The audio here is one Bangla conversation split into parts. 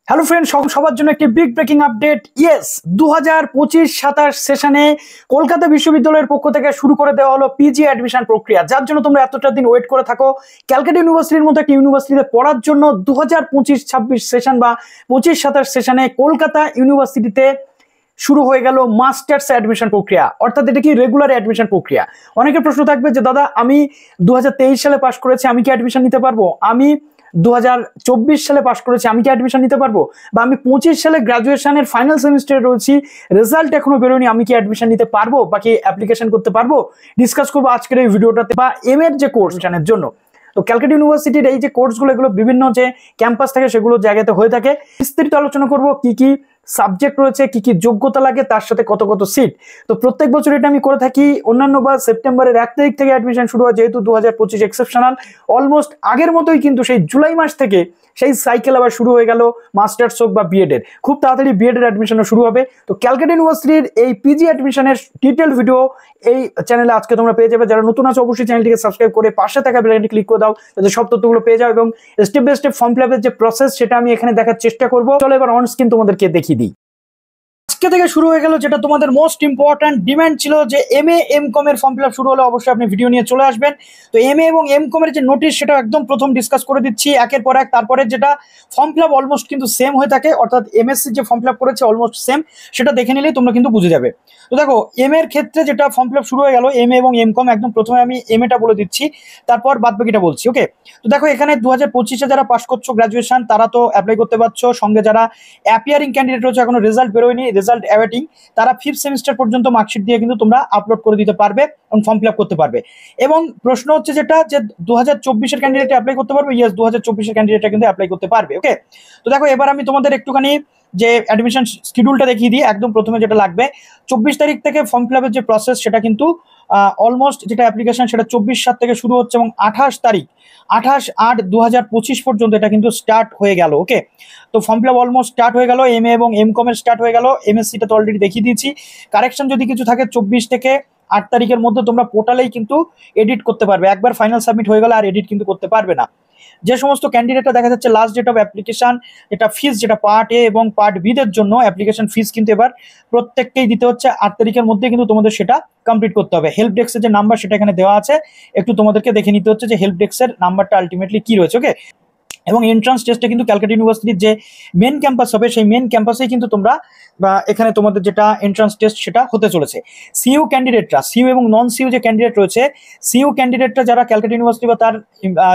হ্যালো ফ্রেন্ড, সবার জন্য একটি বিগ ব্রেকিং আপডেট। ইয়েস, 2025-27 সেশনে কলকাতা বিশ্ববিদ্যালয়ের পক্ষ থেকে শুরু করে দেওয়া হলো পিজি অ্যাডমিশন প্রক্রিয়া, যার জন্য তোমরা এতটা দিন ওয়েট করে থাকো। ক্যালকাটা ইউনিভার্সিটির মতো একটি ইউনিভার্সিটিতে পড়ার জন্য 2025-26 সেশন বা 25-27 সেশনে কলকাতা ইউনিভার্সিটিতে শুরু হয়ে গেল মাস্টার্স অ্যাডমিশন প্রক্রিয়া, অর্থাৎ এটা কি রেগুলার অ্যাডমিশন প্রক্রিয়া। অনেকের প্রশ্ন থাকবে যে দাদা, আমি 2023 সালে পাশ করেছি, আমি কি অ্যাডমিশন নিতে পারবো? আমি 2024 সালে পাশ করেছি, আমি কি অ্যাডমিশন নিতে পারবো? বা আমি 25 সালে গ্রাজুয়েশনের ফাইনাল সেমিস্টারে রয়েছি, রেজাল্ট এখনো বেরোয়নি, আমি কি অ্যাডমিশন নিতে পারবো বা কি অ্যাপ্লিকেশন করতে পারবো? ডিসকাস করবো আজকের এই ভিডিওটাতে। বা এম এর যে কোর্স এর জন্য, তো ক্যালকাটা ইউনিভার্সিটির এই যে কোর্সগুলো, এগুলো বিভিন্ন যে ক্যাম্পাস থাকে সেগুলো জায়গাতে হয়ে থাকে। বিস্তারিত আলোচনা করবো কি কি সাবজেক্ট রয়েছে, কি কি যোগ্যতা লাগে, তার সাথে কত কত সিট। তো প্রত্যেক বছর এটা আমি করে থাকি। অন্যান্য বা সেপ্টেম্বরের 1 তারিখ থেকে অ্যাডমিশন শুরু হয়, যেহেতু 2025 এক্সেপশনাল, অলমোস্ট আগের মতোই কিন্তু সেই জুলাই মাস থেকে সেই সাইকেল আবার শুরু হয়ে গেল মাস্টার্স হোক বা বিএড এর। খুব তাড়াতাড়ি বিএড এর অ্যাডমিশনও শুরু হবে। তো ক্যালকাটা ইউনিভার্সিটির এই পিজি অ্যাডমিশনের ডিটেল ভিডিও এই চ্যানেলে আজকে তোমরা পেয়ে যাবে। যারা নতুন আছে অবশ্যই চ্যানেলটিকে সাবস্ক্রাইব করে পাশে থাকা বেল আইকনটি ক্লিক করে দাও, যাতে সব তথ্যগুলো পেয়ে যাও। এবং step by step form fill আপের যে প্রসেস, সেটা আমি এখানে দেখার চেষ্টা করবো। চলো এবার অন স্ক্রিন তোমাদেরকে দেখিয়ে দিই। আজকে থেকে শুরু হয়ে গেল যেটা তোমাদের মোস্ট ইম্পর্ট্যান্ট ডিমান্ড ছিল, যে এমএ এমকম এর ফর্ম ফিল আপ শুরু হলে অবশ্যই আপনি ভিডিও নিয়ে চলে আসবেন। তো এমএ এবং এমকম এর যে নোটিশ, সেটা একদম প্রথম ডিসকাস করে দিচ্ছি একের পর এক। তারপরে যেটা ফর্ম ফিল আপ অলমোস্ট কিন্তু সেম হয়ে থাকে, অর্থাৎ এমএসসি যে ফর্ম ফিল আপ করেছে অলমোস্ট সেম, সেটা দেখে নিলেই তোমরা কিন্তু বুঝে যাবে। তো দেখো, এম এর ক্ষেত্রে যেটা ফর্ম ফিল আপ শুরু হয়ে গেল, এমএ এবং এমকম, একদম প্রথমে আমি এমএটা বলে দিচ্ছি, তারপর বাদ বাকিটা বলছি। ওকে, তো দেখো এখানে 2025-এ যারা পাস করছো গ্রাজুয়েশন, তারা তো অ্যাপ্লাই করতে পারছো। সঙ্গে যারা অ্যাপিয়ারিং ক্যান্ডিডেট রয়েছে, এখনো রেজাল্ট বেরোয়নি, রেজাল্ট অ্যাওয়েটিং, তারা 5th সেমিস্টার পর্যন্ত মার্কশিট দিয়ে কিন্তু তোমরা আপলোড করে দিতে পারবে এবং ফর্ম ফিল আপ করতে পারবে। এবং প্রশ্ন হচ্ছে যেটা, যে 2024-এর ক্যান্ডিডেট অ্যাপ্লাই করতে পারবে। ইয়েস, 2024-এর ক্যান্ডিডেটটা কিন্তু অ্যাপ্লাই করতে পারবে। ওকে, তো দেখো এবার আমি তোমাদের একটুখানি যে অ্যাডমিশন শিডিউলটা দেখিয়ে দিই। একদম প্রথমে যেটা লাগবে, 24 তারিখ থেকে ফর্ম ফিল আপের যে প্রসেস, সেটা কিন্তু অলমোস্ট যেটা অ্যাপ্লিকেশন, সেটা 24/7 থেকে শুরু হচ্ছে এবং 28/8/2025 পর্যন্ত এটা কিন্তু স্টার্ট হয়ে গেল। ওকে, তো form fill up almost start হয়ে গেল। এমএ এবং এমকম এর স্টার্ট হয়ে গেল। এমএসসিটা তো অলরেডি দেখিয়ে দিয়েছি। কারেকশন যদি কিছু থাকে, 24 থেকে 8 তারিখের মধ্যে তোমরা পোর্টালেই কিন্তু এডিট করতে পারবে। একবার ফাইনাল সাবমিট হয়ে গেলে আর এডিট কিন্তু করতে পারবে না। যে সমস্ত ক্যান্ডিডেটরা দেখা যাচ্ছে লাস্ট ডেট অফ অ্যাপ্লিকেশন, এটা ফিস, যেটা পার্ট এ এবং পার্ট বি দের জন্য অ্যাপ্লিকেশন ফিস কিন্তু এবার প্রত্যেককেই দিতে হচ্ছে 8 তারিখের মধ্যে, কিন্তু তোমাদের সেটা কমপ্লিট করতে হবে। হেল্প ডেস্কের যে নাম্বার, সেটা এখানে দেওয়া আছে, একটু তোমাদেরকে দেখে নিতে হচ্ছে যে হেল্প ডেস্কের নাম্বারটা আলটিমেটলি কি রয়েছে। ওকে, এবং এন্ট্রান্স টেস্টে কিন্তু ক্যালকাটা ইউনিভার্সিটির যে মেন ক্যাম্পাস হবে, সেই মেন ক্যাম্পাসেই কিন্তু তোমরা বা এখানে তোমাদের যেটা এন্ট্রান্স টেস্ট, সেটা হতে চলেছে। সিইউ ক্যান্ডিডেটরা, সিইউ এবং নন সিইউ যে ক্যান্ডিডেট রয়েছে, সিইউ ক্যান্ডিডেটরা যারা ক্যালকাটা ইউনিভার্সিটি বা তার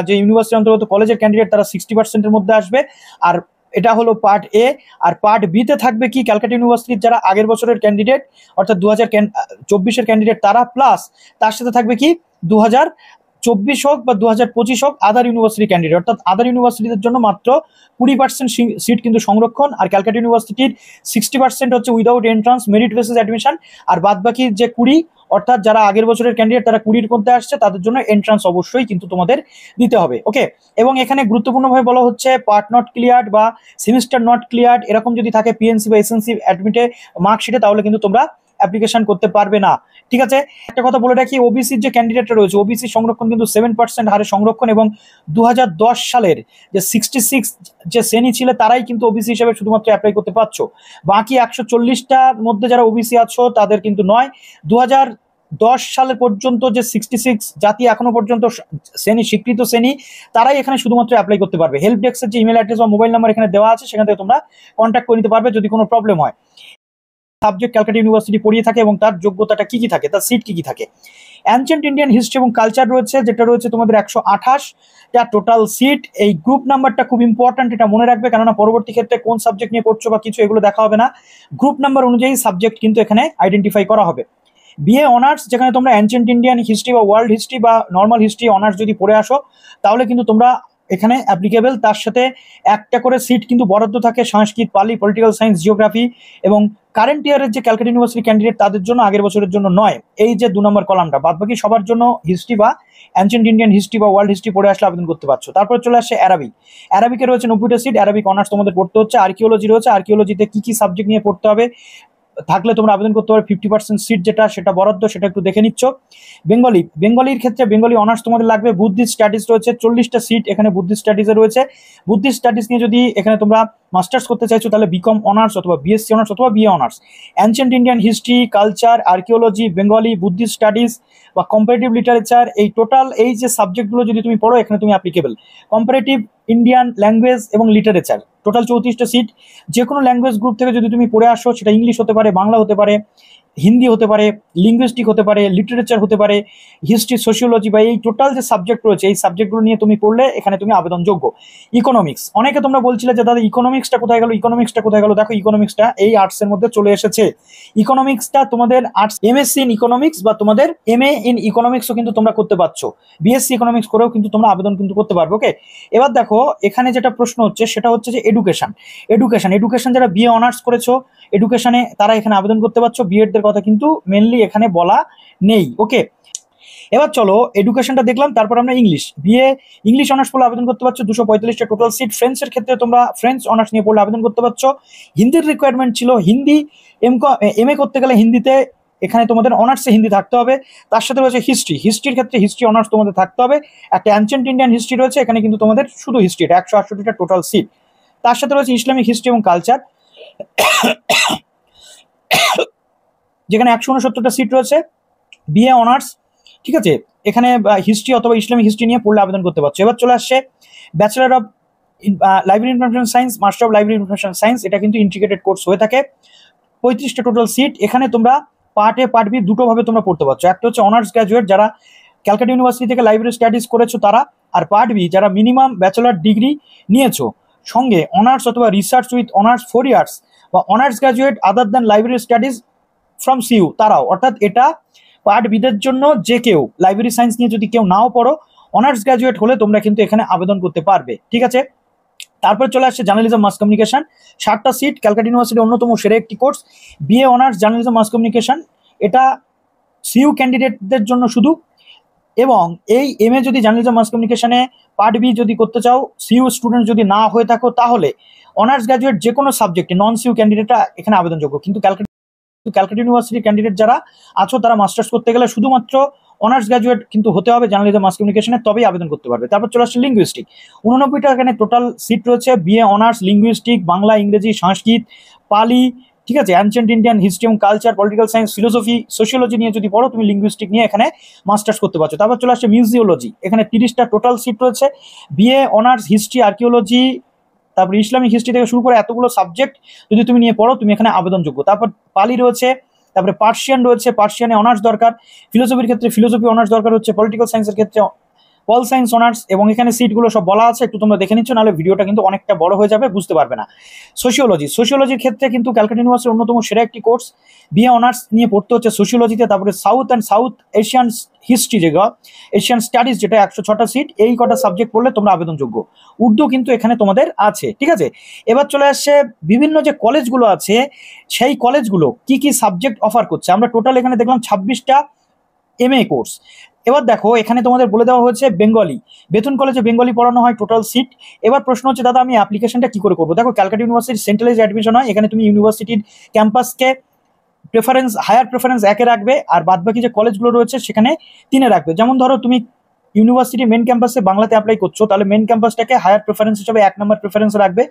যে ইউনিভার্সিটির অন্তর্গত কলেজের ক্যান্ডিডেট, তারা 60%-এর মধ্যে আসবে। আর এটা হলো পার্ট এ। আর পার্ট বি তে থাকবে কি, ক্যালকাটা ইউনিভার্সিটির যারা আগের বছরের ক্যান্ডিডেট, অর্থাৎ 2024-এর ক্যান্ডিডেট, তারা প্লাস তার সাথে থাকবে কি 2024 হোক বা 2025 হোক আদার ইউনিভার্সিটি ক্যান্ডিডেট, অর্থাৎ আদার ইউনিভার্সিটিদের জন্য মাত্র 20% সিট কিন্তু সংরক্ষণ। আর ক্যালকাটা ইউনিভার্সিটির 60% হচ্ছে without entrance merit basis admission. আর বাদ বাকি যে 20, অর্থাৎ যারা আগের বছরের ক্যান্ডিডেট, তারা 20-এর মধ্যে আসছে, তাদের জন্য এন্ট্রান্স অবশ্যই কিন্তু তোমাদের দিতে হবে। ওকে, এবং এখানে গুরুত্বপূর্ণভাবে বলা হচ্ছে, পার্ট নট ক্লিয়ার্ড বা সেমিস্টার নট ক্লিয়ার্ড এরকম যদি থাকে পিএনসি বা এসএনসি অ্যাডমিটে মার্কশিটে, তাহলে কিন্তু তোমরা অ্যাপ্লিকেশন করতে পারবে না। ঠিক আছে, একটা কথা বলে রাখি, ওবিসির যে ক্যান্ডিডেটরা রয়েছে, ওবিসি সংরক্ষণ কিন্তু 7% হারে সংরক্ষণ। এবং 2010 সালের যে 66 যে শ্রেণী ছিল, তারাই কিন্তু ওবিসি হিসেবে শুধুমাত্র অ্যাপ্লাই করতে পারছো। বাকি 140টার মধ্যে যারা ওবিসি আছো, তাদের কিন্তু নয়। 2010 সালের পর্যন্ত যে 66 জাতি এখনো পর্যন্ত শ্রেণী, স্বীকৃত শ্রেণী, তারাই এখানে শুধুমাত্র অ্যাপ্লাই করতে পারবে। হেল্প ডেস্কের যে ইমেল অ্যাড্রেস বা মোবাইল নাম্বার এখানে দেওয়া আছে, সেখান থেকে তোমরা কন্ট্যাক্ট করে নিতে পারবে যদি কোনো প্রবলেম হয়। সাবজেক্ট ক্যালকাটা ইউনিভার্সিটি পড়িয়ে থাকে এবং তার যোগ্যতাটা কি কি থাকে, তার সিট কি কি থাকে। অ্যানসিয়েন্ট ইন্ডিয়ান হিস্ট্রি এবং কালচার রয়েছে, যেটা রয়েছে তোমাদের 128টা টোটাল সিট। এই গ্রুপ নাম্বারটা খুব ইম্পর্ট্যান্ট, এটা মনে রাখবে, কেননা পরবর্তী ক্ষেত্রে কোন সাবজেক্ট নিয়ে পড়ছো বা কিছু, এগুলো দেখা হবে না। গ্রুপ নাম্বার অনুযায়ী সাবজেক্ট কিন্তু এখানে আইডেন্টিফাই করা হবে। বিএ অনার্স, যেখানে তোমরা অ্যানসিয়েন্ট ইন্ডিয়ান হিস্ট্রি বা ওয়ার্ল্ড হিস্ট্রি বা নর্মাল হিস্ট্রি অনার্স যদি পড়ে আসো, তাহলে কিন্তু তোমরা এখানে অ্যাপ্লিকেবল। তার সাথে একটা করে সিট কিন্তু বরাদ্দ থাকে সংস্কৃত, পালি, পলিটিক্যাল সায়েন্স, জিওগ্রাফি। এবং কারেন্ট ইয়ারের যে ক্যালকাটা ইউনিভার্সিটি ক্যান্ডিডেট, তাদের জন্য আগের বছরের জন্য নয়, এই যে 2 নম্বর কলামটা, বাদ বাকি সবার জন্য হিস্ট্রি বা অ্যানসিয়েন্ট ইন্ডিয়ান হিস্ট্রি বা ওয়ার্ল্ড হিস্ট্রি পড়ে আসলে আবেদন করতে পারছো। তারপর চলে আসে অ্যারাবিক। অ্যারাবিকে রয়েছে 90টা সিট, অ্যারাবিক অনার্স তোমাদের পড়তে হচ্ছে। আর্কিওলজি রয়েছে, আর্কিওলজিতে কি কি সাবজেক্ট নিয়ে পড়তে হবে, থাকলে তোমরা আবেদন করতে পারো। 50% সিট যেটা সেটা বরাদ্দ, সেটা একটু দেখে নিচ্ছ। বেঙ্গলির ক্ষেত্রে বেঙ্গলি অনার্স তোমাদের লাগবে। বুদ্ধিস্ট স্টাডিজ রয়েছে 40টা সিট এখানে বুদ্ধিস্ট স্টাডিজে রয়েছে। বুদ্ধিস্ট স্টাডিজ নিয়ে যদি এখানে তোমরা মাস্টার্স করতে চাইছো তাহলে বিকম অনার্স অথবা বিএসসি অনার্স অথবা BA honours. Ancient Indian history, culture, archaeology, Bengali, Buddhist studies বা কম্পারেটিভ লিটারেচার, এই টোটাল এই যে সাবজেক্টগুলো যদি তুমি পড়ো এখানে তুমি অ্যাপ্লিকেবল। কম্পারেটিভ ইন্ডিয়ান ল্যাঙ্গুয়েজ এবং লিটারেচার টোটাল 34টা সিট। যে কোনো ল্যাঙ্গুয়েজ গ্রুপ থেকে যদি তুমি পড়ে আসো, সেটা ইংলিশ হতে পারে, বাংলা হতে পারে, হিন্দি হতে পারে, লিঙ্গুইস্টিক হতে পারে, লিটারেচার হতে পারে, হিস্ট্রি, সোশিওলজি বা এই টোটাল যে সাবজেক্ট রয়েছে এই সাবজেক্টগুলো নিয়ে তুমি পড়লে এখানে তুমি আবেদনযোগ্য। ইকোনমিক্স, অনেকে তোমরা বলছিলে যে দাদা ইকোনমিক্সটা কোথায় গেল, ইকোনমিক্সটা কোথায় গেল। দেখো ইকোনমিক্সটা এই আর্টসের মধ্যে চলে এসেছে। ইকোনমিক্সটা তোমাদের আর্টস এমএসসি ইন ইকোনমিক্স বা তোমাদের এমএ ইন ইকোনমিক্সও কিন্তু তোমরা করতে পারছো। বিএসসি ইকোনমিক্স করেও কিন্তু তোমরা আবেদন কিন্তু করতে পারবে। ওকে, এবার দেখো এখানে যেটা প্রশ্ন হচ্ছে সেটা হচ্ছে যে এডুকেশন যারা বিএ অনার্স করেছো এডুকেশনে তারা এখানে আবেদন করতে পারছো। বিএডদের কথা কিন্তু মেনলি এখানে বলা নেই। ওকে, এবার চলো এডুকেশনটা দেখলাম, তারপর আমরা বিএ ইংলিশ অনার্স পড়লে আবেদন করতে পারছো 245টা টোটাল সিট। ফ্রেঞ্চের ক্ষেত্রে তোমরা ফ্রেঞ্চ অনার্স নিয়ে পড়লে আবেদন করতে পারছো। হিন্দির রিকোয়ারমেন্ট ছিল, হিন্দি এমএ করতে গেলে হিন্দিতে এখানে তোমাদের অনার্সে হিন্দি থাকতে হবে। তার সাথে রয়েছে হিস্ট্রির ক্ষেত্রে হিস্ট্রি অনার্স তোমাদের থাকতে হবে। একটা অ্যানশিয়েন্ট ইন্ডিয়ান হিস্ট্রি রয়েছে, এখানে কিন্তু তোমাদের শুধু হিস্ট্রি, এটা 168টা টোটাল সিট। তার সাথে রয়েছে ইসলামিক হিস্ট্রি এবং কালচার, যেখানে 169টা সিট রয়েছে। বিএ অনার্স, ঠিক আছে, এখানে হিস্ট্রি অথবা ইসলামিক হিস্ট্রি নিয়ে পড়লে আবেদন করতে পারছো। এবার চলে আসছে bachelor of library information science, master of library information science, এটা কিন্তু ইন্টিগ্রেটেড কোর্স হয়ে থাকে। 35টা টোটাল সিট। এখানে তোমরা পার্ট এ পার্ট বি দুটোভাবে তোমরা পড়তে পারছো। একটা হচ্ছে অনার্স গ্র্যাজুয়েট যারা ক্যালকাটা ইউনিভার্সিটি থেকে লাইব্রেরি স্টাডিজ করেছো তারা, আর পার্ট বি যারা মিনিমাম ব্যাচেলার ডিগ্রি নিয়েছো সঙ্গে অনার্স অথবা রিসার্চ উইথ অনার্স 4 ইয়ার্স বা honours graduate other than library studies from CU তারাও। অর্থাৎ এটা পার্ট বিদের জন্য যে কেউ লাইব্রেরি সায়েন্স নিয়ে যদি কেউ নাও পড়ো অনার্স গ্র্যাজুয়েট হলে তোমরা কিন্তু এখানে আবেদন করতে পারবে। ঠিক আছে, তারপর চলে আসছে জার্নালিজম মাস কমিউনিকেশন, 60টা সিট, ক্যালকাটা ইউনিভার্সিটির অন্যতম সেরা একটি কোর্স। BA honours journalism mass communication, এটা সিইউ ক্যান্ডিডেটদের জন্য শুধু। এবং এই এমএ যদি জার্নালিজম মাস কমিউনিকেশনে পার্ট বি যদি করতে চাও, সিইউ স্টুডেন্ট যদি না হয়ে থাকো, তাহলে অনার্স গ্র্যাজুয়েট যে কোনো সাবজেক্টে নন সিইউ ক্যান্ডিডেটরা এখানে আবেদনযোগ্য। কিন্তু ক্যালকাটা ইউনিভার্সিটির ক্যান্ডিডেট যারা আছো তারা মাস্টার্স করতে গেলে শুধুমাত্র অনার্স গ্র্যাজুয়েট কিন্তু হতে হবে জার্নালিজম মাস কমিউনিকেশনে, তবেই আবেদন করতে পারবে। তারপর চলে আসছে লিঙ্গুইস্টিক, 89টা এখানে টোটাল সিট রয়েছে। বিএ অনার্স লিঙ্গুইস্টিক, বাংলা, ইংরেজি, সংস্কৃত, পালি, ঠিক আছে, অ্যানশিয়েন্ট ইন্ডিয়ান হিস্ট্রি এবং culture, political science, philosophy, sociology নিয়ে যদি পড়ো তুমি লিঙ্গুইস্টিক নিয়ে এখানে মাস্টার্স করতে পারছো। তারপর চলে আসছে মিউজিওলজি, এখানে 30টা টোটাল সিট রয়েছে। বিএ অনার্স হিস্ট্রি, আর্কিওলজি, তারপর ইসলামিক হিস্ট্রি থেকে শুরু করে এতগুলো সাবজেক্ট যদি তুমি নিয়ে পড়ো তুমি এখানে আবেদনযোগ্য। তারপর পালি রয়েছে, তারপরে পার্সিয়ান রয়েছে, পার্সিয়ানে অনার্স দরকার। ফিলোসফির ক্ষেত্রে ফিলোসফি অনার্স দরকার হচ্ছে। পলিটিক্যাল সায়েন্সের ক্ষেত্রে পল সায়েন্স অনার্স, এবং এখানে সিটগুলো সব বলা আছে, একটু তোমরা দেখে নিচ্ছ, নাহলে ভিডিওটা কিন্তু অনেকটা বড় হয়ে যাবে, বুঝতে পারবে না। সোশিওলজির ক্ষেত্রে কিন্তু ক্যালকাটা ইউনিভার্সিটির অন্যতম সেরা একটি কোর্স। বিএ অনার্স নিয়ে পড়তে হচ্ছে সোশিওলজিতে। তারপরে সাউথ এশিয়ান হিস্ট্রি, যেটা এশিয়ান স্টাডিজ, যেটা 106টা সিট। এই কটা সাবজেক্ট পড়লে তোমরা আবেদনযোগ্য। উর্দু কিন্তু এখানে তোমাদের আছে। ঠিক আছে, এবার চলে আসছে বিভিন্ন যে কলেজগুলো আছে সেই কলেজগুলো কি কি সাবজেক্ট অফার করছে। আমরা টোটাল এখানে দেখলাম 26টা এমএ কোর্স। এবার দেখো এখানে তোমাদের বলে দেওয়া হয়েছে বেঙ্গলি, বেতন কলেজে বেঙ্গলি পড়ানো হয়, টোটাল সিট। এবার প্রশ্ন হচ্ছে দাদা আমি অ্যাপ্লিকেশনটা কি করে করবো। দেখো ক্যালকাটা ইউনিভার্সিটি সেন্ট্রালাইজ অ্যাডমিশন হয়, এখানে তুমি ইউনিভার্সিটির ক্যাম্পাসকে হায়ার প্রেফারেন্স 1-এ রাখবে, আর বাদবাকি যে কলেজগুলো রয়েছে সেখানে 3-এ রাখবে। যেমন ধরো তুমি ইউনিভার্সিটি মেন ক্যাম্পাসে বাংলাতে অ্যাপ্লাই করছো, তাহলে মেন ক্যাম্পাসটাকে হায়ার প্রেফারেন্স হিসেবে 1 নম্বর প্রেফারেন্স রাখবে।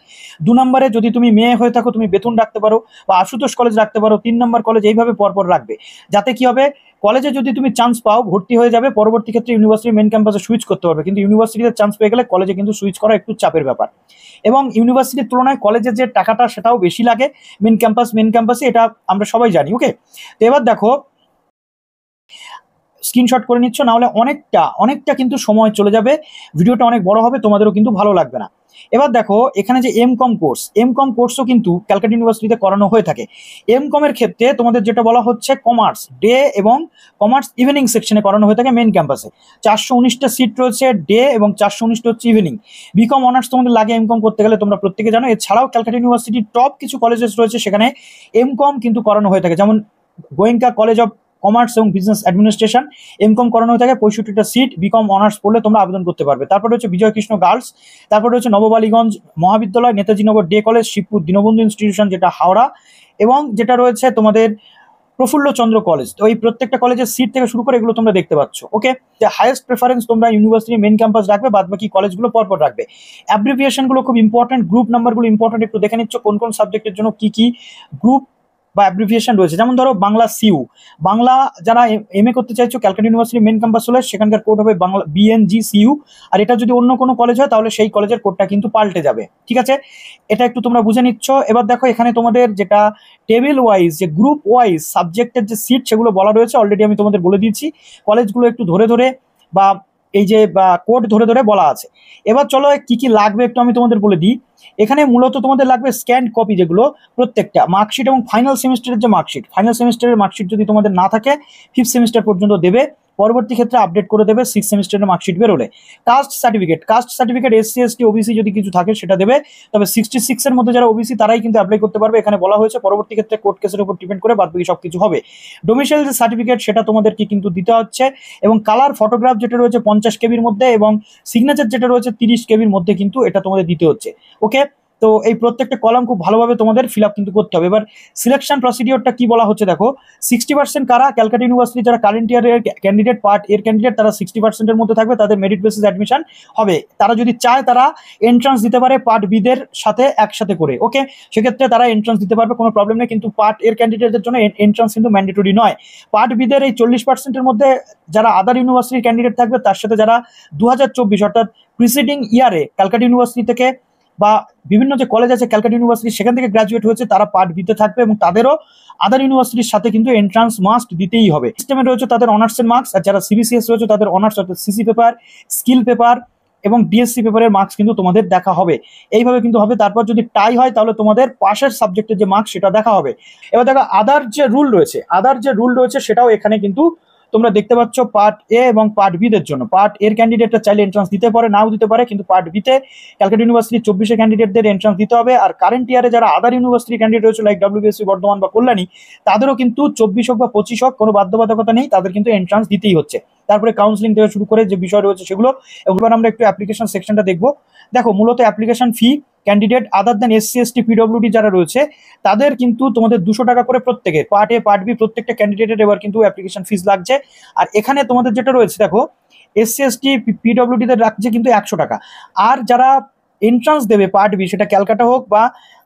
2 নম্বরে যদি তুমি মেয়ে হয়ে থাকো তুমি বেতন রাখতে পারো বা আশুতোষ কলেজ রাখতে পারো। 3 নম্বর কলেজ, এইভাবে পরপর রাখবে, যাতে কি হবে কলেজে যদি তুমি চান্স পাও ভর্তি হয়ে যাবে, পরবর্তী ক্ষেত্রে ইউনিভার্সিটি মেন ক্যাম্পাসে সুইচ করতে পারবে। কিন্তু ইউনিভার্সিটিতে চান্স পেয়ে গেলে কলেজে কিন্তু সুইচ করা একটু চাপের ব্যাপার, এবং ইউনিভার্সিটির তুলনায় কলেজের যে টাকাটা সেটাও বেশি লাগে মেন ক্যাম্পাসে, এটা আমরা সবাই জানি। ওকে, তো এবার দেখো স্ক্রিনশট করে নিচ্ছ, না হলে অনেকটা কিন্তু সময় চলে যাবে, ভিডিওটা অনেক বড় হবে, তোমাদেরও কিন্তু ভালো লাগবে না। এবার দেখো এখানে যে এমকম কোর্সও কিন্তু ক্যালকাটা ইউনিভার্সিটিতে করানো হয়ে থাকে। এমকমের ক্ষেত্রে তোমাদের যেটা বলা হচ্ছে কমার্স ডে এবং কমার্স ইভিনিং সেকশনে করানো হয়ে থাকে মেন ক্যাম্পাসে। 419টা সিট রয়েছে ডে এবং 419টা হচ্ছে ইভিনিং। বিকম অনার্স তোমাদের লাগে এমকম করতে গেলে, তোমরা প্রত্যেকে জানো। এছাড়াও ক্যালকাটা ইউনিভার্সিটির টপ কিছু কলেজেস রয়েছে সেখানে এমকম কিন্তু করানো হয়ে থাকে, যেমন গোয়েঙ্কা কলেজ অফ কমার্স এবং বিজনেস অ্যাডমিনিস্ট্রেশন এমকম করানো হয়ে থাকে। 65টা সিট, বিকম অনার্স পড়লে তোমরা আবেদন করতে পারবে। তারপরে হচ্ছে বিজয় কৃষ্ণ গার্লস, তারপরে হচ্ছে Nababallygunge Mahavidyalaya, Netaji Nagar day college, Shibpur Dinabandhu institution যেটা হাওড়া, এবং যেটা রয়েছে তোমাদের প্রফুল্লচন্দ্র কলেজ। তো এই প্রত্যেকটা কলেজের সিট থেকে শুরু করে এগুলো তোমরা দেখতে পাচ্ছ। ওকে, যে হাইয়েস্ট প্রেফারেন্স তোমরা ইউনিভার্সিটি মেন ক্যাম্পাস রাখবে, বাদ বাকি কলেজগুলো পরপর রাখবে। অ্যাব্রিভিয়েশনগুলো খুব ইম্পর্টেন্ট, গ্রুপ নাম্বারগুলো ইম্পর্টেন্ট, একটু দেখে নিচ্ছ কোন কোন সাবজেক্টের জন্য কি কি গ্রুপ বা অ্যাব্রিভিয়েশন রয়েছে। যেমন ধরো বাংলা সিইউ, বাংলা যারা এমএ করতে চাইছো ক্যালকাটা ইউনিভার্সিটি মেন ক্যাম্পাস হলে সেখানকার কোড হবে বাংলা বিএনজি সিইউ। আর এটা যদি অন্য কোনো কলেজ হয় তাহলে সেই কলেজের কোডটা কিন্তু পাল্টে যাবে। ঠিক আছে, এটা একটু তোমরা বুঝে নিচ্ছ। এবার দেখো এখানে তোমাদের যেটা টেবিল ওয়াইজ, যে গ্রুপ ওয়াইজ সাবজেক্টের যে সিট সেগুলো বলা রয়েছে, অলরেডি আমি তোমাদের বলে দিয়েছি। কলেজগুলো একটু ধরে ধরে বা এই যে কোড ধরে ধরে বলা আছে। এবার চলো কি কি লাগবে একটু আমি তোমাদের বলে দিই। এখানে মূলত তোমাদের লাগবে স্ক্যান্ড কপি, যেগুলো প্রত্যেকটা মার্কশিট এবং ফাইনাল সেমিস্টারের যে মার্কশিট, ফাইনাল সেমিস্টারের মার্কশিট যদি তোমাদের না থাকে 5th সেমিস্টার পর্যন্ত দেবে, পরবর্তী ক্ষেত্রে আপডেট করে দেবে 6th সেমিস্টারের মার্কশিট বেরোলে। Caste certificate SC ST OBC যদি কিছু থাকে সেটা দেবে, তবে 66 এর মধ্যে যারা ওবিসি তারাই কিন্তু অ্যাপ্লাই করতে পারবে, এখানে বলা হয়েছে। পরবর্তী ক্ষেত্রে কোর্ট কেসের উপর ডিপেন্ড করে বাদ বাকি সবকিছু হবে। ডোমিসাইল যে সার্টিফিকেট সেটা তোমাদেরকে কিন্তু দিতে হচ্ছে, এবং কালার ফটোগ্রাফ যেটা রয়েছে 50 কেবির মধ্যে, এবং সিগনেচার যেটা রয়েছে 30 কেবির মধ্যে কিন্তু এটা তোমাদের দিতে হচ্ছে। ওকে, তো এই প্রত্যেকটা কলাম খুব ভালোভাবে তোমাদের ফিল আপ কিন্তু করতে হবে। এবার সিলেকশন প্রসিডিওরটা কি বলা হচ্ছে দেখো, 60% কারা ক্যালকাটা ইউনিভার্সিটি যারা কারেন্ট ইয়ারের ক্যান্ডিডেট, পার্ট এর ক্যান্ডিডেট, তারা 60%-এর মধ্যে থাকবে, তাদের মেরিট বেসিস অ্যাডমিশন হবে। তারা যদি চায় তারা এন্ট্রান্স দিতে পারে পার্ট বিদের সাথে একসাথে করে। ওকে, সেক্ষেত্রে তারা এন্ট্রান্স দিতে পারবে, কোনো প্রবলেম নেই, কিন্তু পার্ট এর ক্যান্ডিডেটদের জন্য এন্ট্রান্স কিন্তু ম্যান্ডেটরি নয়। পার্ট বিদের এই 40%-এর মধ্যে যারা আদার ইউনিভার্সিটির ক্যান্ডিডেট থাকবে, তার সাথে যারা 2024 অর্থাৎ প্রিসিডিং ইয়ারে ক্যালকাটা ইউনিভার্সিটি থেকে বা বিভিন্ন যে কলেজ আছে ক্যালকাটা ইউনিভার্সিটি সেখান থেকে গ্রাজুয়েট হয়েছে, তারা পার্ট বিতে থাকবে, এবং তাদেরও আদার ইউনিভার্সিটির সাথে কিন্তু এন্ট্রান্স মাস্ট দিতেই হবে। সিস্টেমে রয়েছে তাদের অনার্সের মার্কস, আর যারা সিবিসিএস রয়েছে তাদের অনার্স অর্থাৎ সিসি পেপার, স্কিল পেপার এবং ডিএসসি পেপারের মার্কস কিন্তু তোমাদের দেখা হবে। এইভাবে কিন্তু হবে। তারপর যদি টাই হয় তাহলে তোমাদের পাশের সাবজেক্টের যে মার্কস সেটা দেখা হবে। এবার দেখো আদার যে রুল রয়েছে সেটাও এখানে কিন্তু তোমরা দেখতে পাচ্ছ। পার্ট এ এবং পার্ট বি দের জন্য, পার্ট এর ক্যান্ডিডেটরা চাইলে এন্ট্রান্স দিতে পারে, নাও দিতে পারে, কিন্তু পার্ট বিতে ক্যালকাটা ইউনিভার্সিটি 24 ক্যান্ডিডেটদের এন্ট্রান্স দিতে হবে। আর কারেন্ট ইয়ারে যারা আদার ইউনিভার্সিটি ক্যান্ডিডেট রয়েছে লাইক ডাব্লিউবিএসসি বর্ধমান বা কল্যাণী, তাদেরও কিন্তু 24 হোক বা 25 হোক কোনো বাধ্যবাধকতা নেই, তাদের কিন্তু এন্ট্রান্স দিতেই হচ্ছে। তারপরে কাউন্সিলিং থেকে শুরু করে যে বিষয় রয়েছে সেগুলো। এবার আমরা একটু অ্যাপ্লিকেশন সেকশনটা দেখবো। দেখো মূলত অ্যাপ্লিকেশন ফি ক্যান্ডিডেট আদার দেন এসসি এসটি পিডব্লিউডি যারা রয়েছে তাদের কিন্তু তোমাদের 200 টাকা করে প্রত্যেকের, পার্ট এ পার্ট বি প্রত্যেকটা ক্যান্ডিডেটের এবার কিন্তু অ্যাপ্লিকেশন ফিস লাগছে। আর এখানে তোমাদের যেটা রয়েছে দেখো, এসসি এসটি পিডব্লিউডি দের লাগছে কিন্তু 100 টাকা। আর যারা এন্ট্রান্স দেবে পার্ট বি, সেটা ক্যালকাটা হোক বা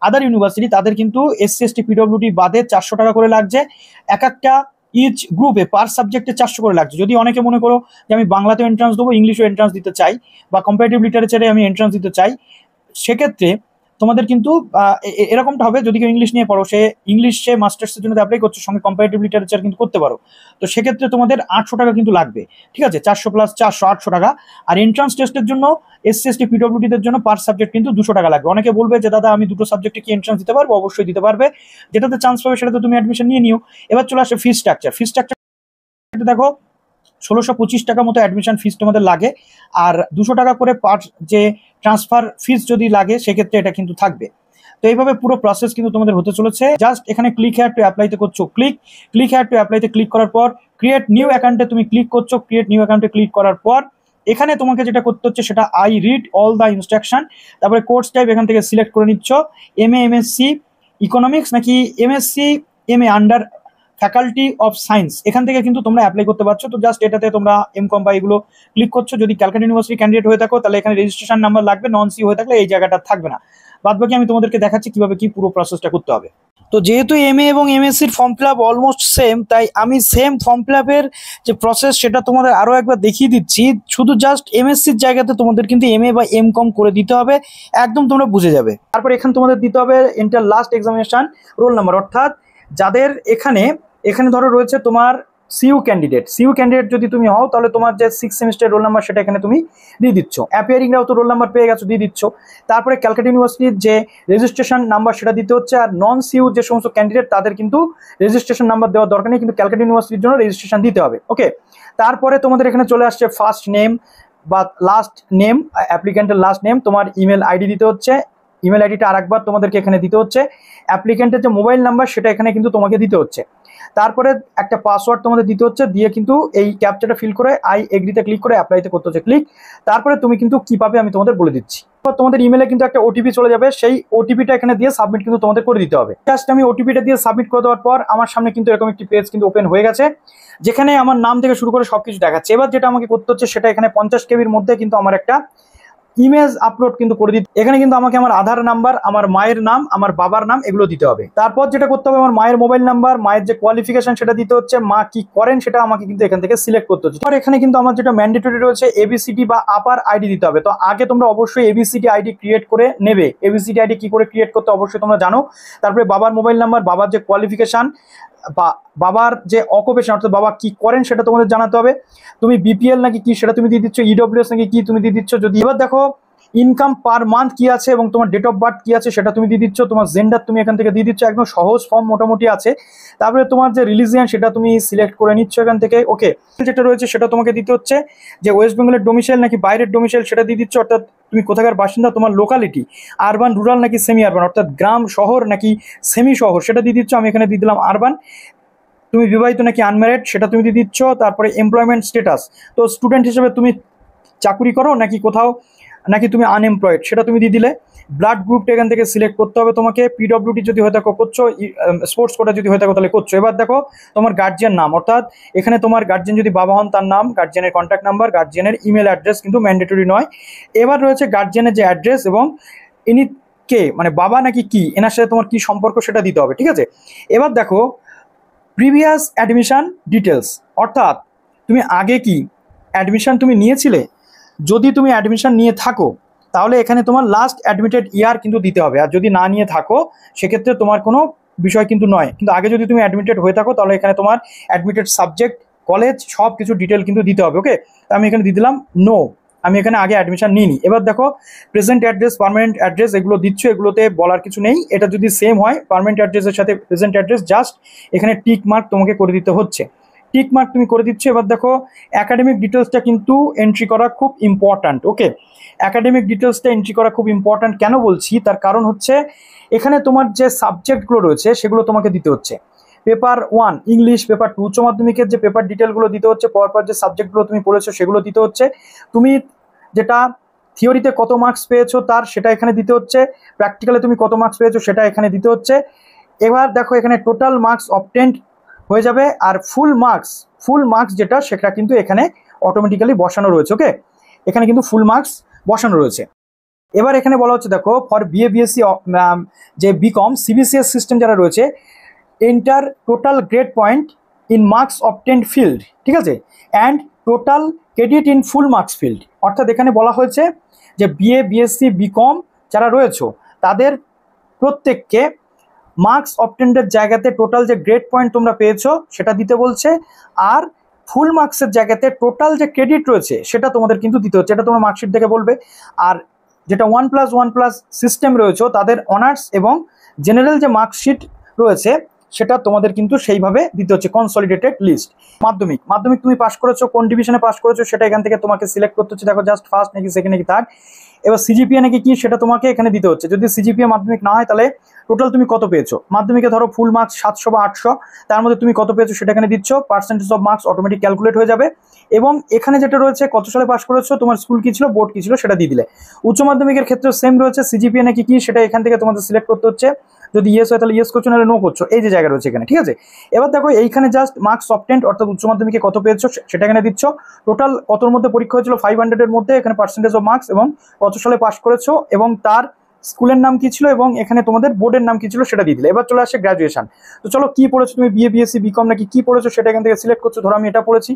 আদার ইউনিভার্সিটি, তাদের কিন্তু এসসি এসটি পিডব্লিউডি বাদে 400 টাকা করে লাগছে। এক একটা ইচ গ্রুপে পার সাবজেক্টে 400 করে লাগছে। যদি অনেকে মনে করো যে আমি বাংলাতেও এন্ট্রান্স দেবো, ইংলিশও এন্ট্রান্স দিতে চাই, বা কম্পারেটিভ লিটারেচারে আমি এন্ট্রান্স দিতে চাই, সেক্ষেত্রে তোমাদের কিন্তু এরকমটা হবে। যদি কেউ ইংলিশ নিয়ে পড়ো, সে ইংলিশে মাস্টার্সের জন্য অ্যাপ্লাই করছো, সঙ্গে কম্পারেটিভ লিটারেচার কিন্তু করতে পারো, তো সেক্ষেত্রে তোমাদের 800 টাকা কিন্তু লাগবে। ঠিক আছে, 400 প্লাস 400 800 টাকা। আর এন্ট্রান্স টেস্টের জন্য এসসি এসটি পিডব্লিউডিদের জন্য পার সাবজেক্ট কিন্তু 200 টাকা লাগবে। অনেকে বলবে যে দাদা আমি দুটো সাবজেক্টে কি এন্ট্রান্স দিতে পারবো? অবশ্যই দিতে পারবে, যেটাতে চান্স পাবে সেটাতে তুমি অ্যাডমিশন নিয়ে নিও। এবার চলে আসে ফি স্ট্রাকচার দেখো 1625 টাকা মতো অ্যাডমিশন ফিস তোমাদের লাগে, আর 200 টাকা করে পার যে ট্রান্সফার ফিস যদি লাগে সেক্ষেত্রে এটা কিন্তু থাকবে। তো এইভাবে পুরো প্রসেস কিন্তু তোমাদের হতে চলেছে। জাস্ট এখানে ক্লিক হেয়ার টু অ্যাপ্লাইতে করছো, ক্লিক হেয়ার টু অ্যাপ্লাইতে ক্লিক করার পর ক্রিয়েট নিউ অ্যাকাউন্টে তুমি ক্লিক করছো। ক্রিয়েট নিউ অ্যাকাউন্টে ক্লিক করার পর এখানে তোমাকে যেটা করতে হচ্ছে সেটা I read all the instruction, তারপরে কোর্স টাইপ এখান থেকে সিলেক্ট করে নিচ্ছ, এমএ এমএসসি ইকোনমিক্স নাকি MSc MA under faculty of science, এখান থেকে কিন্তু তোমরা অ্যাপ্লাই করতে পারছো। তো জাস্ট এটাতে তোমরা এমকম বা এগুলো ক্লিক করছো। যদি ক্যালকাটা ইউনিভার্সিটি ক্যান্ডিডেট হয়ে থাকো তাহলে এখানে রেজিস্ট্রেশন নাম্বার লাগবে, নন সি হয়ে থাকলে এই জায়গাটা থাকবে না। বাদ বাকি আমি তোমাদেরকে দেখাচ্ছি কিভাবে কি পুরো প্রসেসটা করতে হবে। তো যেহেতু এমএ এবং এমএসসির form fill up almost same, তাই আমি সেম ফর্ম ফিল আপের যে প্রসেস সেটা তোমাদের আরও একবার দেখিয়ে দিচ্ছি। শুধু জাস্ট এমএসসির জায়গাতে তোমাদের কিন্তু এমএ বা এমকম করে দিতে হবে, একদম তোমরা বুঝে যাবে। তারপর এখানে তোমাদের দিতে হবে inter last examination roll number, অর্থাৎ যাদের এখানে ধরো রয়েছে তোমার সিইউ ক্যান্ডিডেট যদি তুমি হও তাহলে তোমার যে 6th সেমিস্টার রোল নাম্বার সেটা এখানে তুমি দিয়ে দিচ্ছ। অ্যাপিয়ারিংরাও তো রোল নাম্বার পেয়ে গেছো, দিয়ে দিচ্ছ। তারপরে ক্যালকাটা ইউনিভার্সিটির যে রেজিস্ট্রেশন নাম্বার সেটা দিতে হচ্ছে। আর নন সিইউ যে সমস্ত ক্যান্ডিডেট তাদের কিন্তু রেজিস্ট্রেশন নাম্বার দেওয়ার দরকার নেই, কিন্তু ক্যালকাটা ইউনিভার্সিটির জন্য রেজিস্ট্রেশন দিতে হবে। ওকে, তারপরে তোমাদের এখানে চলে আসছে ফার্স্ট নেম বা লাস্ট নেম, অ্যাপ্লিক্যান্টের লাস্ট নেম, তোমার ইমেল আইডি দিতে হচ্ছে। ইমেল আইডিটা আরেকবার তোমাদেরকে এখানে দিতে হচ্ছে। অ্যাপ্লিক্যান্টের যে মোবাইল নাম্বার সেটা এখানে কিন্তু তোমাকে দিতে হচ্ছে। তারপরে একটা পাসওয়ার্ড তোমাদের দিতে হচ্ছে, দিয়ে কিন্তু এই ক্যাপচাটা ফিল করে আই এগ্রিতে ক্লিক করে অ্যাপ্লাইতে করতে হচ্ছে ক্লিক। তারপরে তুমি কিন্তু কি পাবে আমি তোমাদের বলে দিচ্ছি। তোমাদের ইমেলে কিন্তু একটা ওটিপি চলে যাবে, সেই ওটিপিটা এখানে দিয়ে সাবমিট কিন্তু তোমাদের করে দিতে হবে। জাস্ট আমি ওটিপিটা দিয়ে সাবমিট করে দেওয়ার পর আমার সামনে কিন্তু এরকম একটি পেজ কিন্তু ওপেন হয়ে গেছে, যেখানে আমার নাম থেকে শুরু করে সবকিছু দেখাচ্ছে। এবার যেটা আমাকে করতে হচ্ছে সেটা এখানে 50 কেবির মধ্যে কিন্তু আমার একটা ইমেজ আপলোড কিন্তু করে দিতে। এখানে কিন্তু আমাকে আমার আধার নাম্বার, আমার মায়ের নাম, আমার বাবার নাম এগুলো দিতে হবে। তারপর যেটা করতে হবে, আমার মায়ের মোবাইল নাম্বার, মায়ের যে কোয়ালিফিকেশন সেটা দিতে হচ্ছে, মা কি করেন সেটা আমাকে কিন্তু এখান থেকে সিলেক্ট করতে হচ্ছে। আর এখানে কিন্তু আমার যেটা ম্যান্ডেটরি রয়েছে এবিসিডি বা আপার আইডি দিতে হবে। তো আগে তোমরা অবশ্যই এবিসিডি আইডি ক্রিয়েট করে নেবে। এবিসিডি আইডি কি করে ক্রিয়েট করতে অবশ্যই তোমরা জানো। তারপরে বাবার মোবাইল নাম্বার, বাবার যে কোয়ালিফিকেশন বা বাবার যে অকুপেশন অর্থাৎ বাবা কি করেন সেটা তোমাদের জানাতে হবে। তুমি বিপিএল নাকি কি সেটা তুমি দিয়ে দিচ্ছ, ইডব্লিউএস নাকি কি তুমি দিয়ে দিচ্ছ। যদি এবার দেখো ইনকাম পার মান্থ কি আছে এবং তোমার ডেট অফ বার্থ কি আছে সেটা তুমি দিয়ে দিচ্ছ। তোমার জেন্ডার তুমি এখান থেকে দিয়ে দিচ্ছ, একদম সহজ ফর্ম মোটামুটি আছে। তারপরে তোমার যে রিলিজিয়ান সেটা তুমি সিলেক্ট করে নিচ্ছ এখান থেকে। ওকে, যেটা রয়েছে সেটা তোমাকে দিতে হচ্ছে, যে ওয়েস্ট বেঙ্গলের ডোমিসাইল নাকি বাইরের ডোমিসাইল সেটা দিয়ে দিচ্ছ, অর্থাৎ তুমি কোথাকার বাসিন্দা, তোমার লোকালিটি আরবান, রুরাল নাকি সেমি আরবান, অর্থাৎ গ্রাম শহর নাকি সেমি শহর সেটা দিয়ে দিচ্ছ। আমি এখানে দিয়ে দিলাম আরবান। তুমি বিবাহিত নাকি আনম্যারিড সেটা তুমি দিয়ে দিচ্ছ। তারপরে এমপ্লয়মেন্ট স্ট্যাটাস, তো স্টুডেন্ট হিসেবে তুমি চাকুরি করো নাকি কোথাও, নাকি তুমি আনএমপ্লয়েড সেটা তুমি দিয়ে দিলে। ব্লাড গ্রুপটা এখান থেকে সিলেক্ট করতে হবে তোমাকে। পিডব্লিউডি যদি হয়ে থাকো করছো, স্পোর্টস কোটা যদি হয়ে থাকো তাহলে করছো। এবার দেখো তোমার গার্জিয়ান নাম, অর্থাৎ এখানে তোমার গার্জিয়ান যদি বাবা হন তার নাম, গার্জিয়ানের কন্ট্যাক্ট নাম্বার, গার্জিয়ানের ইমেল অ্যাড্রেস কিন্তু ম্যান্ডেটরি নয়। এবার রয়েছে গার্জিয়ানের যে অ্যাড্রেস এবং ইনি কে, মানে বাবা নাকি কি, এনার সাথে তোমার কি সম্পর্ক সেটা দিতে হবে, ঠিক আছে। এবার দেখো প্রিভিয়াস অ্যাডমিশন ডিটেলস, অর্থাৎ তুমি আগে কি অ্যাডমিশন তুমি নিয়েছিলে। যদি তুমি অ্যাডমিশন নিয়ে থাকো তাহলে এখানে তোমার লাস্ট অ্যাডমিটেড ইয়ার কিন্তু দিতে হবে, আর যদি না নিয়ে থাকো সেক্ষেত্রে তোমার কোনো বিষয় কিন্তু নয়। কিন্তু আগে যদি তুমি অ্যাডমিটেড হয়ে থাকো তাহলে এখানে তোমার অ্যাডমিটেড সাবজেক্ট, কলেজ সব কিছু ডিটেল কিন্তু দিতে হবে। ওকে, আমি এখানে দিয়ে দিলাম নো, আমি এখানে আগে অ্যাডমিশন নিইনি। এবার দেখো প্রেজেন্ট অ্যাড্রেস, পার্মানেন্ট অ্যাড্রেস এগুলো দিচ্ছ, এগুলোতে বলার কিছু নেই। এটা যদি সেম হয় পার্মানেন্ট অ্যাড্রেসের সাথে প্রেজেন্ট অ্যাড্রেস, জাস্ট এখানে টিক মার্ক তোমাকে করে দিতে হচ্ছে। টিক মার্ক তুমি করে দিচ্ছ। এবার দেখো অ্যাকাডেমিক ডিটেলসটা কিন্তু এন্ট্রি করা খুব ইম্পর্ট্যান্ট। ওকে, অ্যাকাডেমিক ডিটেলসটা এন্ট্রি করা খুব ইম্পর্ট্যান্ট। কেন বলছি তার কারণ হচ্ছে এখানে তোমার যে সাবজেক্টগুলো রয়েছে সেগুলো তোমাকে দিতে হচ্ছে। পেপার 1 ইংলিশ, পেপার 2 উচ্চ মাধ্যমিকের যে পেপার ডিটেলগুলো দিতে হচ্ছে, পরপর যে সাবজেক্টগুলো তুমি পড়েছো সেগুলো দিতে হচ্ছে। তুমি যেটা থিওরিতে কত মার্কস পেয়েছো তার সেটা এখানে দিতে হচ্ছে, প্র্যাকটিক্যালে তুমি কত মার্কস পেয়েছো সেটা এখানে দিতে হচ্ছে। এবার দেখো এখানে টোটাল মার্কস অবটেন্ড হয়ে যাবে, আর ফুল মার্কস যেটা সেটা কিন্তু এখানে অটোমেটিক্যালি বসানো রয়েছে। ওকে, এখানে কিন্তু ফুল মার্কস বসানো রয়েছে। এবার এখানে বলা হচ্ছে দেখো ফর বিএ বিএসসি যে বিকম সিবিসিএস সিস্টেম যারা রয়েছে, enter total grade point in marks obtained field, ঠিক আছে, and total credit in full marks field. অর্থাৎ এখানে বলা হয়েছে যে বিএ বিএসসি বিকম যারা রয়েছে তাদের প্রত্যেককে মার্কস অবটেন্ডের জায়গাতে টোটাল যে গ্রেড পয়েন্ট তোমরা পেয়েছো সেটা দিতে বলছে, আর ফুল মার্কসের জায়গাতে টোটাল যে ক্রেডিট রয়েছে সেটা তোমাদের কিন্তু দিতে হচ্ছে। এটা তোমরা মার্কশিট দেখে বলবে। আর যেটা 1+1+ সিস্টেম রয়েছে তাদের অনার্স এবং জেনারেল যে মার্কশিট রয়েছে সেটা তোমাদের কিন্তু সেইভাবে দিতে হচ্ছে, কনসলিডেটেড লিস্ট। মাধ্যমিক তুমি পাস করেছো, কোন ডিভিশনে পাস করেছো সেটা এখান থেকে তোমাকে সিলেক্ট করতে হচ্ছে। দেখো জাস্ট ফার্স্ট নাকি সেকেন্ড নাকি থার্ড। এবার সিজিপিএ নাকি কি সেটা তোমাকে এখানে দিতে হচ্ছে। যদি সিজিপিএ মাধ্যমিক না হয় তাহলে টোটাল তুমি কত পেয়েছো। মাধ্যমিকে ধরো ফুল মার্কস 700 বা 800, তার মধ্যে তুমি কত পেয়েছো সেটা এখানে দিচ্ছ। Percentage of marks automatic calculate হয়ে যাবে। এবং এখানে যেটা রয়েছে কত সালে পাস করেছো, তোমার স্কুল কি ছিল, বোর্ড কি ছিল সেটা দিয়ে দিলে। উচ্চ মাধ্যমিকের ক্ষেত্রে সেম রয়েছে, সিজিপিএ নাকি কি সেটা এখান থেকে তোমাদের সিলেক্ট করতে হচ্ছে। যদি ইয়েস হয় তাহলে ইয়েস করছো, নাহলে নো করছো। এই যে জায়গা রয়েছে এখানে, ঠিক আছে। এবার দেখো এইখানে জাস্ট মার্কস অবটেন্ড অর্থাৎ উচ্চ মাধ্যমিকে কত পেয়েছো সেটা এখানে দিচ্ছ। টোটাল কতর মধ্যে পরীক্ষা হয়েছিল 500-এর মধ্যে, এখানে পার্সেন্টেজ অফ মার্কস এবং কত সালে পাস করেছো এবং তার স্কুলের নাম কি ছিল এবং এখানে তোমাদের বোর্ডের নাম কি ছিল সেটা দিয়ে দিলে। এবার চলে আসে গ্র্যাজুয়েশন। তো চলো কি পড়েছো তুমি, বিএ বিএসসি বিকম নাকি কি পড়েছো সেটা এখান থেকে সিলেক্ট করছো। ধরো আমি এটা পড়েছি,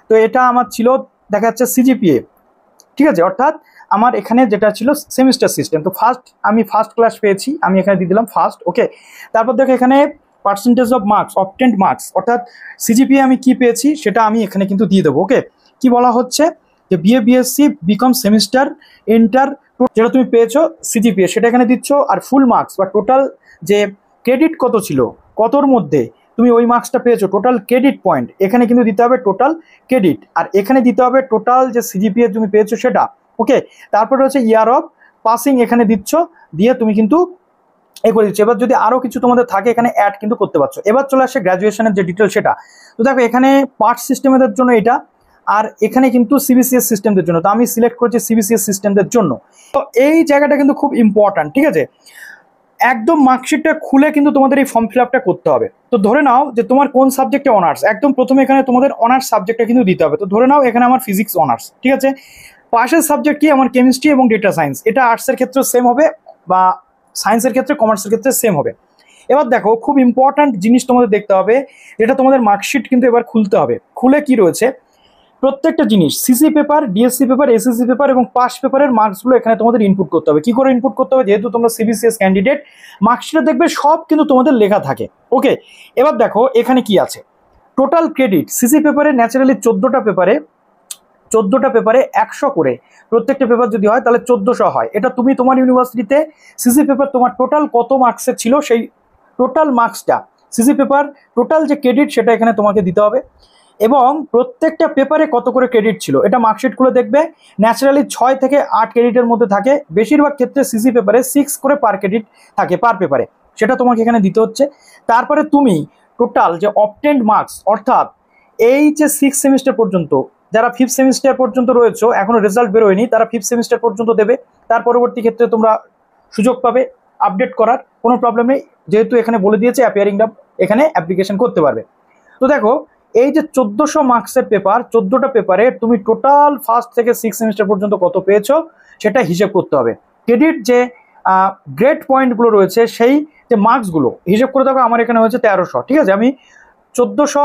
তো এটা আমার ছিল দেখা যাচ্ছে সিজিপিএ, ঠিক আছে, অর্থাৎ আমার এখানে যেটা ছিল সেমিস্টার সিস্টেম। তো আমি ফার্স্ট ক্লাস পেয়েছি, আমি এখানে দিয়ে দিলাম ফার্স্ট। ওকে, তারপর দেখো এখানে percentage of marks obtained marks অর্থাৎ সিজিপিএ আমি কি পেয়েছি সেটা আমি এখানে কিন্তু দিয়ে দেবো। ওকে, কি বলা হচ্ছে যে BA BSc BCom semester enter যেটা তুমি পেয়েছো সিজিপিএ সেটা এখানে দিচ্ছ, আর ফুল মার্কস বা টোটাল যে ক্রেডিট কত ছিল, কতর মধ্যে তুমি ওই মার্কসটা পেয়েছো, টোটাল ক্রেডিট পয়েন্ট এখানে কিন্তু দিতে হবে টোটাল ক্রেডিট, আর এখানে দিতে হবে টোটাল যে সিজিপিএ তুমি পেয়েছো সেটা। ওকে, তারপর রয়েছে ইয়ার অফ পাসিং এখানে দিচ্ছ, দিয়ে তুমি কিন্তু করে দিচ্ছ। এবার যদি আরও কিছু তোমাদের থাকে এখানে অ্যাড কিন্তু করতে পারছো। এবার চলে আসে গ্র্যাজুয়েশনের যে ডিটেল সেটা। তো দেখো এখানে পার্ট সিস্টেমের জন্য এটা, আর এখানে কিন্তু সিবিসিএস সিস্টেমদের জন্য, তো আমি সিলেক্ট করেছি সিবিসিএস সিস্টেমদের জন্য। তো এই জায়গাটা কিন্তু খুব ইম্পর্ট্যান্ট, ঠিক আছে। একদম মার্কশিটটা খুলে কিন্তু তোমাদের এই ফর্ম ফিল আপটা করতে হবে। তো ধরে নাও যে তোমার কোন সাবজেক্টে অনার্স, একদম প্রথমে এখানে তোমাদের অনার্স সাবজেক্টটা কিন্তু দিতে হবে। তো ধরে নাও এখানে আমার ফিজিক্স অনার্স, ঠিক আছে। পাশের সাবজেক্ট কি, আমার কেমিস্ট্রি এবং ডেটা সায়েন্স। এটা আর্টসের ক্ষেত্রে সেম হবে বা সায়েন্সের ক্ষেত্রে, কমার্সের ক্ষেত্রে সেম হবে। এবার দেখো খুব ইম্পর্ট্যান্ট জিনিস তোমাদের দেখতে হবে, যেটা তোমাদের মার্কশিট কিন্তু এবার খুলতে হবে। খুলে কি রয়েছে প্রত্যেকটা জিনিস, CC paper, DSC paper, SSC paper এবং পাস পেপারের মার্কসগুলো এখানে তোমাদের ইনপুট করতে হবে। কি করে ইনপুট করতে হবে, যেহেতু তোমরা সিবিসিএস ক্যান্ডিডেট, মার্কশিটে দেখবে সব কিন্তু তোমাদের লেখা থাকে। ওকে, এবার দেখো এখানে কি আছে, টোটাল ক্রেডিট সিসি পেপারে ন্যাচারালি 14টা পেপারে 100 করে, প্রত্যেকটা পেপার যদি হয় তাহলে 1400 হয়। এটা তুমি তোমার ইউনিভার্সিটিতে সিসি পেপার তোমার টোটাল কত মার্কসের ছিল সেই টোটাল মার্কসটা, সিসি পেপার টোটাল যে ক্রেডিট সেটা এখানে তোমাকে দিতে হবে, এবং প্রত্যেকটা পেপারে কত করে ক্রেডিট ছিল এটা মার্কশিট খুলে দেখবে। ন্যাচারালি 6 থেকে 8 ক্রেডিটের মধ্যে থাকে, বেশিরভাগ ক্ষেত্রে সিসি পেপারে 6 করে পার ক্রেডিট থাকে পার পেপারে, সেটা তোমাকে এখানে দিতে হচ্ছে। তারপরে তুমি টোটাল যে অবটেন্ড মার্কস, অর্থাৎ এই যে 6 সেমিস্টার পর্যন্ত, যারা 5th সেমিস্টার পর্যন্ত রয়েছে এখনো রেজাল্ট বেরোয়নি, তারা 5th সেমিস্টার পর্যন্ত দেবে। তার পরবর্তী ক্ষেত্রে তোমরা সুযোগ পাবে আপডেট করার, কোনো প্রবলেম নেই, যেহেতু এখানে বলে দিয়েছে অ্যাপিয়ারিংটা এখানে অ্যাপ্লিকেশন করতে পারবে। তো দেখো এই যে 1400 মার্কসের পেপার, 14টা পেপারে তুমি টোটাল 1st থেকে 6th সেমিস্টার পর্যন্ত কত পেয়েছো সেটা হিসেব করতে হবে। ক্রেডিট যে গ্রেড পয়েন্টগুলো রয়েছে সেই যে মার্কসগুলো হিসেব করে দেখো, আমার এখানে হয়েছে 1300, ঠিক আছে। আমি 1400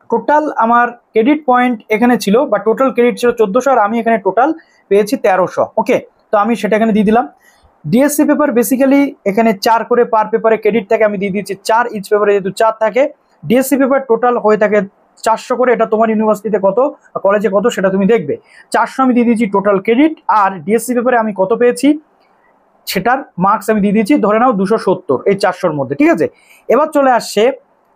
টোটাল আমার ক্রেডিট পয়েন্ট এখানে ছিল, বা টোটাল ক্রেডিট ছিল 1400, আর আমি এখানে টোটাল পেয়েছি 1300। ওকে, তো আমি সেটা এখানে দিয়ে দিলাম। ডিএসসি পেপার বেসিক্যালি এখানে 4 করে পার পেপারে ক্রেডিট থাকে, আমি দিয়ে দিয়েছি 4, ইচ পেপারে যেহেতু 4 থাকে। ডিএসসি পেপার টোটাল হয়ে থাকে 400 করে, এটা তোমার ইউনিভার্সিটিতে কত, কলেজে কত সেটা তুমি দেখবে। 400 আমি দিয়ে দিয়েছি টোটাল ক্রেডিট, আর ডিএসসি পেপারে আমি কত পেয়েছি সেটার মার্কস আমি দিয়ে দিয়েছি ধরে নাও 270 এই 400-র মধ্যে, ঠিক আছে। এবার চলে আসছে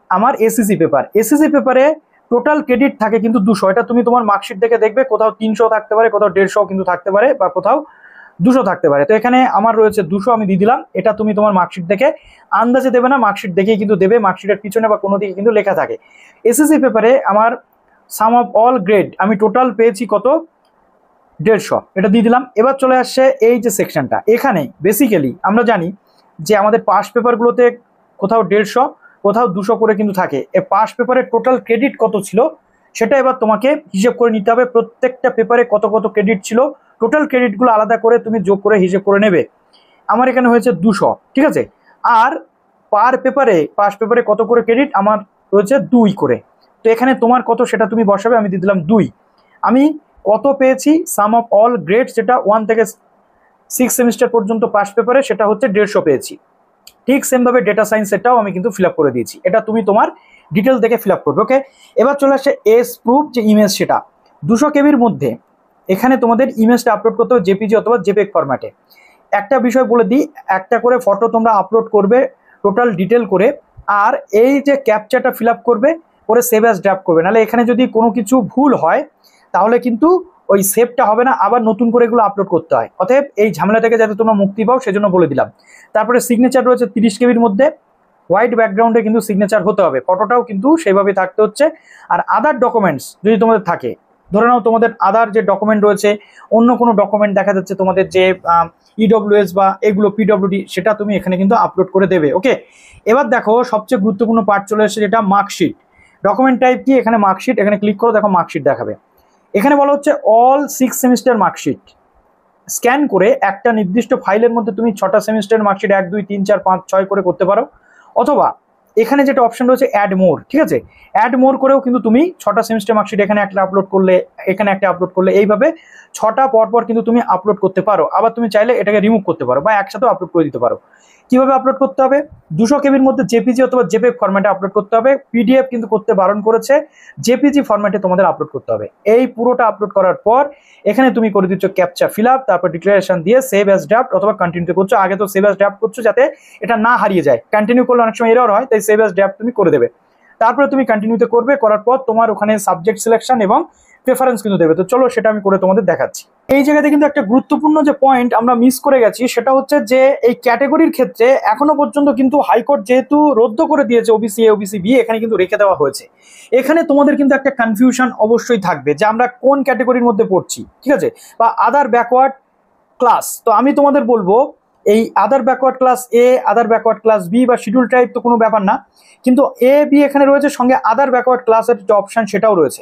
আমার এসএসসি পেপার। এসএসসি পেপারে টোটাল ক্রেডিট থাকে কিন্তু 200, এটা তুমি তোমার মার্কশিট দেখে দেখবে, কোথাও 300 থাকতে পারে, কোথাও 150 কিন্তু থাকতে পারে, বা কোথাও 200 থাকতে পারে। তো এখানে আমার রয়েছে 200, আমি দিয়ে দিলাম। এটা তুমি তোমার মার্কশিট দেখে আন্দাজে দেবে না, মার্কশিট দেখেই কিন্তু দেবে, মার্কশিটের পিছনে বা কোনো দিকে কিন্তু লেখা থাকে। এসএসসি পেপারে আমার সাম অফ অল গ্রেড আমি টোটাল পেয়েছি কত, 150, এটা দিয়ে দিলাম। এবার চলে আসছে এই যে সেকশনটা, এখানে বেসিক্যালি আমরা জানি যে আমাদের পাস পেপারগুলোতে কোথাও 150 কোথাও 200 করে কিন্তু থাকে। এই পাস পেপারের টোটাল ক্রেডিট কত ছিল সেটা এবার তোমাকে হিসেব করে নিতে হবে, প্রত্যেকটা পেপারে কত কত ক্রেডিট ছিল, টোটাল ক্রেডিটগুলো আলাদা করে তুমি যোগ করে হিসেব করে নেবে। আমার এখানে হয়েছে 200, ঠিক আছে। আর পার পেপারে পাস পেপারে কত করে ক্রেডিট আমার রয়েছে 2 করে। তো এখানে তোমার কত সেটা তুমি বসাবে, আমি দিয়ে দিলাম 2। আমি কত পেয়েছি সাম অফ অল গ্রেড, যেটা 1 থেকে 6 সেমিস্টার পর্যন্ত পাস পেপারে, সেটা হচ্ছে 150 পেয়েছি। ঠিক সেমভাবে ডেটা সায়েন্স সেটাও আমি কিন্তু ফিল আপ করে দিয়েছি, এটা তুমি তোমার ডিটেল দেখে ফিল আপ করবে। ওকে, এবার চলে আসছে এস প্রুফ যে ইমেজ, সেটা 200 কেবির মধ্যে এখানে তোমাদের ইমেজটা আপলোড করতে হবে জেপিজি অথবা জেপেগ ফরম্যাটে। একটা বিষয় বলে দিই, একটা করে ফটো তোমরা আপলোড করবে টোটাল ডিটেল করে, আর এই যে ক্যাপচারটা ফিল আপ করবে করে সেভ অ্যাজ ড্রাফট করবে, নাহলে এখানে যদি কোনো কিছু ভুল হয় তাহলে কিন্তু ওই সেভটা হবে না, আবার নতুন করে এগুলো আপলোড করতে হয়। অতএব এই ঝামেলা থেকে যাতে তোমরা মুক্তি পাও সেজন্য বলে দিলাম। তারপরে সিগনেচার রয়েছে 30 কেবির মধ্যে, হোয়াইট ব্যাকগ্রাউন্ডে কিন্তু সিগনেচার হতে হবে, ফটোটাও কিন্তু সেইভাবে থাকতে হচ্ছে। আর আদার ডকুমেন্টস যদি তোমাদের থাকে, ধরে নাও তোমাদের আদার যে ডকুমেন্ট রয়েছে, অন্য কোনো ডকুমেন্ট দেখা যাচ্ছে তোমাদের যে ইডব্লিউএস বা এগুলো পিডব্লিউডি, সেটা তুমি এখানে কিন্তু আপলোড করে দেবে। ওকে, এবার দেখো সবচেয়ে গুরুত্বপূর্ণ পার্ট চলে এসেছে, যেটা মার্কশিট। ডকুমেন্ট টাইপ কি, এখানে মার্কশিট, এখানে ক্লিক করো, দেখো মার্কশিট দেখাবে। এখানে বলা হচ্ছে অল 6 সেমিস্টার মার্কশিট স্ক্যান করে একটা নির্দিষ্ট ফাইলের মধ্যে তুমি 6টা সেমিস্টারের মার্কশিট 1 2 3 4 5 6 করে করতে পারো, অথবা এখানে যেটা অপশন রয়েছে অ্যাড মোর, ঠিক আছে, অ্যাড মোর করেও কিন্তু তুমি 6টা সেমিস্টার মার্কশিট এখানে একটা আপলোড করলে, এখানে একটা আপলোড করলে, এইভাবে 6টা পরপর কিন্তু তুমি আপলোড করতে পারো। আবার তুমি চাইলে এটাকে রিমুভ করতে পারো বা একসাথে আপলোড করে দিতে পারো। কিভাবে আপলোড করতে হবে, 200 কেবির মধ্যে জেপিজি অথবা জেপেগ ফরম্যাটে আপলোড করতে হবে, পিডিএফ কিন্তু করতে বারণ করেছে, জেপিজি ফরম্যাটে তোমাদের আপলোড করতে হবে। এই পুরোটা আপলোড করার পর এখানে তুমি করে দিচ্ছ ক্যাপচা ফিল আপ, তারপর ডিক্লারেশন দিয়ে সেভ অ্যাজ ড্রাফট অথবা কন্টিনিউ করছো। আগে তো সেভ অ্যাজ ড্রাফট করছো যাতে এটা না হারিয়ে যায়, কন্টিনিউ করলে অনেক সময় এরর হয়, তাই সেভ অ্যাজ ড্রাফট তুমি করে দেবে। তারপরে তুমি কন্টিনিউতে করবে, করার পর তোমার ওখানে সাবজেক্ট সিলেকশন এবং প্রেফারেন্স কিন্তু দেবে। তো চলো সেটা আমি করে তোমাদের দেখাচ্ছি। এই জায়গাতে কিন্তু একটা গুরুত্বপূর্ণ যে পয়েন্ট আমরা মিস করে গেছি সেটা হচ্ছে যে এই ক্যাটাগরির ক্ষেত্রে এখনো পর্যন্ত কিন্তু হাইকোর্ট যেহেতু রদ্দ করে দিয়েছে ওবিসি এ ওবিসি বি, এখানে কিন্তু রেখে দেওয়া হয়েছে। এখানে তোমাদের কিন্তু একটা কনফিউশন অবশ্যই থাকবে যে আমরা কোন ক্যাটাগরির মধ্যে পড়ছি, ঠিক আছে, বা আদার ব্যাকওয়ার্ড ক্লাস। তো আমি তোমাদের বলবো এই আদার ব্যাকওয়ার্ড ক্লাস এ, আদার ব্যাকওয়ার্ড ক্লাস বি বা শিডিউল টাইপ তো কোনো ব্যাপার না, কিন্তু এ বি এখানে রয়েছে, সঙ্গে আদার ব্যাকওয়ার্ড ক্লাসের যে অপশন সেটাও রয়েছে।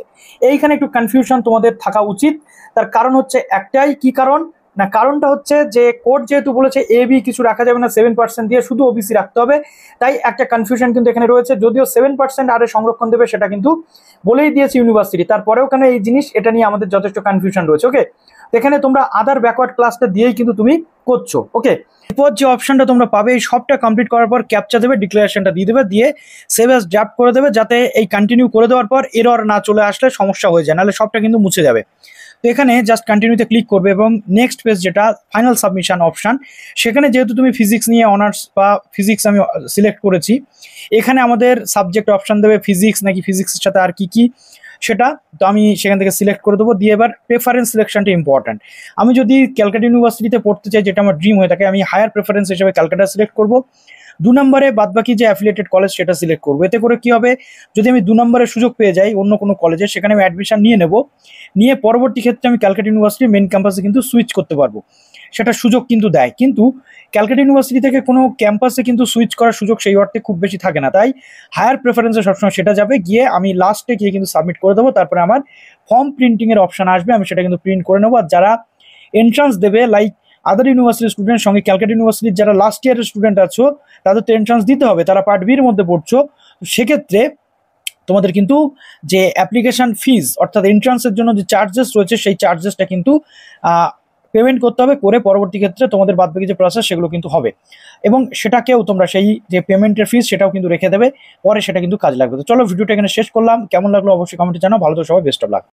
এইখানে একটু কনফিউশন তোমাদের থাকা উচিত। তার কারণ হচ্ছে একটাই, কি কারণ না, কারণটা হচ্ছে যে কোর্ট যেহেতু বলেছে এ বি কিছু রাখা যাবে না, 7% দিয়ে শুধু ওবিসি রাখতে হবে, তাই একটা কনফিউশন কিন্তু এখানে রয়েছে। যদিও 7% আরে সংরক্ষণ দেবে সেটা কিন্তু বলেই দিয়েছে ইউনিভার্সিটি, তারপরেও কেন এই জিনিস, এটা নিয়ে আমাদের যথেষ্ট কনফিউশন রয়েছে। ওকে, এখানে তোমরা আদার ব্যাকওয়ার্ড ক্লাসটা দিয়েই কিন্তু তুমি করছো। ওকে, এরপর যে অপশনটা তোমরা পাবে এই সবটা কমপ্লিট করার পর ক্যাপচা দেবে, ডিক্লারেশনটা দিয়ে দেবে, দিয়ে সেভ অ্যাজ ড্রাফট করে দেবে, যাতে এই কন্টিনিউ করে দেওয়ার পর এরর না চলে আসলে সমস্যা হয়ে যায়, নাহলে সবটা কিন্তু মুছে যাবে। তো এখানে জাস্ট কন্টিনিউতে ক্লিক করবে এবং নেক্সট পেজ যেটা ফাইনাল সাবমিশন অপশন, সেখানে যেহেতু তুমি ফিজিক্স নিয়ে অনার্স বা ফিজিক্স আমি সিলেক্ট করেছি, এখানে আমাদের সাবজেক্ট অপশন দেবে ফিজিক্স নাকি ফিজিক্সের সাথে আর কি কি সেটা। তো আমি সেখান থেকে সিলেক্ট করে দেবো, দিয়ে এবার প্রেফারেন্স সিলেকশনটা ইম্পর্ট্যান্ট। আমি যদি ক্যালকাটা ইউনিভার্সিটিতে পড়তে চাই, যেটা আমার ড্রিম হয়ে থাকে, আমি হায়ার প্রেফারেন্স হিসেবে ক্যালকাটা সিলেক্ট করবো। 2 নম্বরে বাদবাকি যে অ্যাফিলিয়েটেড কলেজ সেটা সিলেক্ট করবো। এতে করে কি হবে, যদি আমি 2 নম্বরে সুযোগ পেয়ে যাই অন্য কোনো কলেজে, সেখানে আমি অ্যাডমিশন নিয়ে নেব, নিয়ে পরবর্তী ক্ষেত্রে আমি ক্যালকাটা ইউনিভার্সিটির মেন ক্যাম্পাসে কিন্তু সুইচ করতে পারবো, সেটা সুযোগ কিন্তু দেয়। কিন্তু ক্যালকাটা ইউনিভার্সিটি থেকে কোনো ক্যাম্পাসে কিন্তু সুইচ করার সুযোগ সেই অর্থে খুব বেশি থাকে না, তাই হায়ার প্রেফারেন্সে সবসময় সেটা যাবে, গিয়ে আমি লাস্টে গিয়ে কিন্তু সাবমিট করে দেবো। তারপরে আমার ফর্ম প্রিন্টিংয়ের অপশন আসবে, আমি সেটা কিন্তু প্রিন্ট করে নেবো। আর যারা এন্ট্রান্স দেবে লাইক আদার ইউনিভার্সিটির স্টুডেন্ট, সঙ্গে ক্যালকাটা ইউনিভার্সিটির যারা লাস্ট ইয়ারের স্টুডেন্ট আছো, তাদের তো এন্ট্রান্স দিতে হবে, তারা পার্ট বির মধ্যে পড়ছো, সেক্ষেত্রে তোমাদের কিন্তু যে অ্যাপ্লিকেশন ফিজ অর্থাৎ এন্ট্রান্সের জন্য যে চার্জেস রয়েছে সেই চার্জেসটা কিন্তু পেমেন্ট করতে হবে, করে পরবর্তী ক্ষেত্রে তোমাদের বাদবাকি যে প্রসেস সেগুলো কিন্তু হবে, এবং সেটাকেও তোমরা সেই যে পেমেন্টের ফিজ সেটাও কিন্তু রেখে দেবে, পরে সেটা কিন্তু কাজে লাগবে। তো চলো ভিডিওটা এখানে শেষ করলাম, কেমন লাগলো অবশ্যই কমেন্টে জানাও। ভালো তো সবাই, বেস্ট অফ লাক।